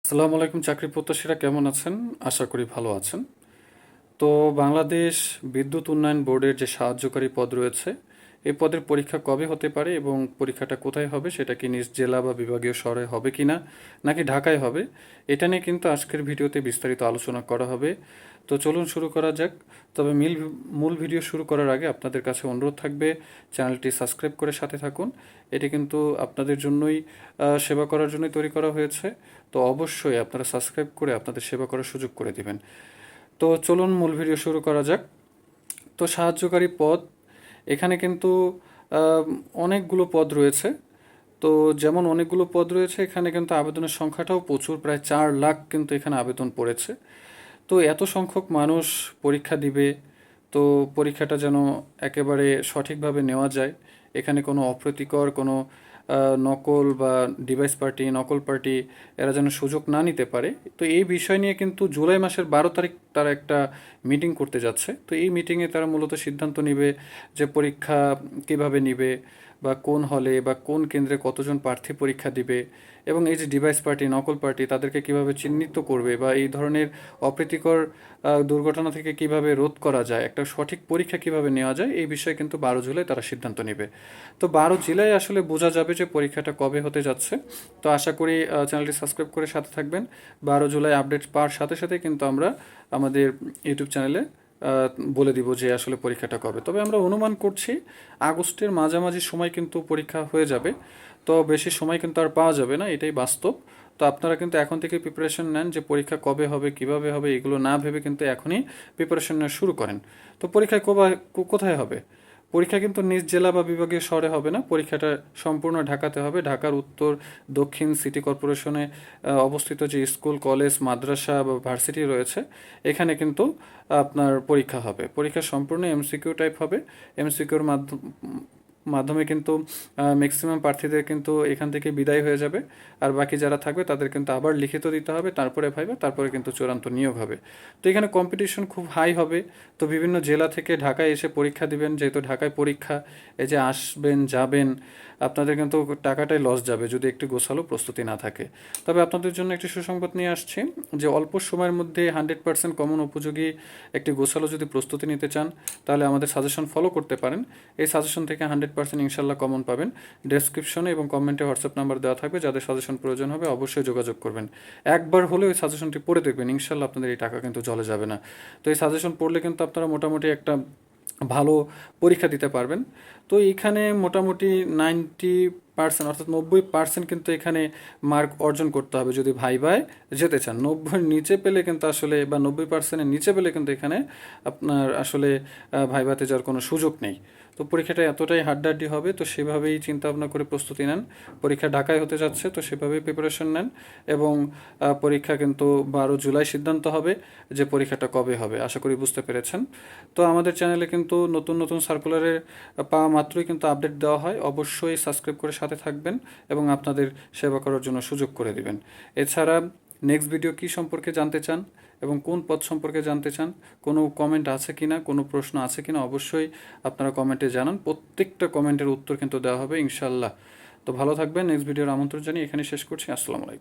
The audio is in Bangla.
আসসালামু আলাইকুম চাকরি প্রত্যাশীরা কেমন আছেন? আশা করি ভালো আছেন। তো বাংলাদেশ বিদ্যুৎ উন্নয়ন বোর্ডের যে সাহায্যকারী পদ রয়েছে, এই পদের পরীক্ষা কবে হতে পারে এবং পরীক্ষাটা কোথায় হবে, সেটা কি নিজ জেলা বা বিভাগীয় শহরে হবে কিনা নাকি ঢাকায় হবে, এটা নিয়ে কিন্তু আজকের ভিডিওতে বিস্তারিত আলোচনা করা হবে। তো চলুন শুরু করা যাক। তবে মূল ভিডিও শুরু করার আগে আপনাদের কাছে অনুরোধ থাকবে, চ্যানেলটি সাবস্ক্রাইব করে সাথে থাকুন। এটি কিন্তু আপনাদের জন্যই সেবা করার জন্যই তৈরি করা হয়েছে। তো অবশ্যই আপনারা সাবস্ক্রাইব করে আপনাদের সেবা করার সুযোগ করে দিবেন। তো চলুন মূল ভিডিও শুরু করা যাক। তো সাহায্যকারী পদ এখানে কিন্তু আহ, অনেকগুলো পদ রয়েছে। তো যেমন অনেকগুলো পদ রয়েছে, এখানে কিন্তু আবেদনের সংখ্যাটাও প্রচুর, প্রায় 4 লাখ কিন্তু এখানে আবেদন পড়েছে। তো এত সংখ্যক মানুষ পরীক্ষা দিবে, তো পরীক্ষাটা যেন একেবারে সঠিকভাবে নেওয়া যায়, এখানে কোনো অপ্রীতিকর কোনো নকল বা ডিভাইস পার্টি, নকল পার্টি এরা যেন সুযোগ না নিতে পারে। তো এই বিষয় নিয়ে কিন্তু জুলাই মাসের 12 তারিখ তারা একটা মিটিং করতে যাচ্ছে। তো এই মিটিংয়ে তারা মূলত সিদ্ধান্ত নেবে যে পরীক্ষা কিভাবে নিবে, বা কোন হলে বা কোন কেন্দ্রে কতজন প্রার্থী পরীক্ষা দিবে, এবং এই যে ডিভাইস পার্টি, নকল পার্টি, তাদেরকে কিভাবে চিহ্নিত করবে, বা এই ধরনের অপ্রীতিকর দুর্ঘটনা থেকে কিভাবে রোধ করা যায়, একটা সঠিক পরীক্ষা কিভাবে নেওয়া যায়, এই বিষয়ে কিন্তু 12 জুলাই তারা সিদ্ধান্ত নেবে। তো 12 জুলাই আসলে বোঝা যাবে যে পরীক্ষাটা কবে হতে যাচ্ছে। তো আশা করি চ্যানেলটি সাবস্ক্রাইব করে সাথে থাকবেন। 12 জুলাই আপডেট পাওয়ার সাথে সাথে কিন্তু আমরা আমাদের ইউটিউব চ্যানেলে আহ, বলে দিব যে আসলে পরীক্ষাটা কবে। তবে আমরা অনুমান করছি আগস্টের মাঝামাঝি সময় কিন্তু পরীক্ষা হয়ে যাবে। তো বেশি সময় কিন্তু আর পাওয়া যাবে না, এটাই বাস্তব। তো আপনারা কিন্তু এখন থেকে প্রিপারেশন নেন যে পরীক্ষা কবে হবে, কিভাবে হবে, এগুলো না ভেবে কিন্তু এখনই প্রিপারেশন নেওয়া শুরু করেন। তো পরীক্ষা কোথায় হবে? পরীক্ষা কিন্তু নিজ জেলা বা বিভাগীয় শহরে হবে না, পরীক্ষাটা সম্পূর্ণ ঢাকাতে হবে। ঢাকার উত্তর দক্ষিণ সিটি কর্পোরেশনে অবস্থিত যে স্কুল, কলেজ, মাদ্রাসা বা ভার্সিটি রয়েছে, এখানে কিন্তু আপনার পরীক্ষা হবে। পরীক্ষা সম্পূর্ণ এমসিকিউ টাইপ হবে। এমসিকিউর মাধ্যমে কিন্তু ম্যাক্সিমাম প্রার্থীদের কিন্তু এখান থেকে বিদায় হয়ে যাবে। আর বাকি যারা থাকবে তাদের কিন্তু আবার লিখিত দিতে হবে, তারপরে ভাইবা, তারপরে কিন্তু চূড়ান্ত নিয়োগ হবে। তো এখানে কম্পিটিশন খুব হাই হবে। তো বিভিন্ন জেলা থেকে ঢাকায় এসে পরীক্ষা দিবেন, যেহেতু ঢাকায় পরীক্ষা, এই যে আসবেন যাবেন, আপনাদের কিন্তু টাকাটাই লস যাবে যদি একটু গোছালো প্রস্তুতি না থাকে। তবে আপনাদের জন্য একটি সুসংবাদ নিয়ে আসছি, যে অল্প সময়ের মধ্যে 100% কমন উপযোগী একটি গোছালো যদি প্রস্তুতি নিতে চান, তাহলে আমাদের সাজেশন ফলো করতে পারেন। এই সাজেশন থেকে 100% ইনশাল্লাহ কমন পাবেন। ডেসক্রিপশনে এবং কমেন্টে হোয়াটসঅ্যাপ নাম্বার দেওয়া থাকবে, যাদের সাজেশন প্রয়োজন হবে অবশ্যই যোগাযোগ করবেন। একবার হলে ওই সাজেশনটি পড়ে দেখবেন, ইনশাল্লাহ আপনাদের এই টাকা কিন্তু জলে যাবে না। তো এই সাজেশন পড়লে কিন্তু আপনারা মোটামুটি একটা ভালো পরীক্ষা দিতে পারবেন। তো এখানে মোটামুটি 90% অর্থাৎ 90% কিন্তু এখানে মার্ক অর্জন করতে হবে যদি ভাইভায় যেতে চান। 90-এর নিচে পেলে কিন্তু আসলে, বা 90%-এর নিচে পেলে কিন্তু এখানে আপনার আসলে ভাইভাতে যাওয়ার কোনো সুযোগ নেই। তো পরীক্ষাটা এতটাই হাড্ডাহাড্ডি হবে, তো সেভাবেই চিন্তা ভাবনা করে প্রস্তুতি নেন। পরীক্ষা ঢাকায় হতে যাচ্ছে, তো সেভাবেই প্রিপারেশন নেন। এবং পরীক্ষা কিন্তু 12 জুলাই সিদ্ধান্ত হবে যে পরীক্ষাটা কবে হবে। আশা করি বুঝতে পেরেছেন। তো আমাদের চ্যানেলে কিন্তু নতুন নতুন সার্কুলারের পাওয়া মাত্রই কিন্তু আপডেট দেওয়া হয়। অবশ্যই সাবস্ক্রাইব করে সাথে থাকবেন এবং আপনাদের সেবা করার জন্য সুযোগ করে দিবেন। এছাড়া নেক্সট ভিডিও কী সম্পর্কে জানতে চান এবং কোন পদ সম্পর্কে জানতে চান, কোনো কমেন্ট আছে কিনা, কোনো প্রশ্ন আছে কিনা, অবশ্যই আপনারা কমেন্টে জানান। প্রত্যেকটা কমেন্টের উত্তর কিন্তু দেওয়া হবে ইনশাল্লাহ। তো ভালো থাকবেন। নেক্সট ভিডিওর আমন্ত্রণ জানিয়ে এখানে শেষ করছি। আসসালামু আলাইকুম।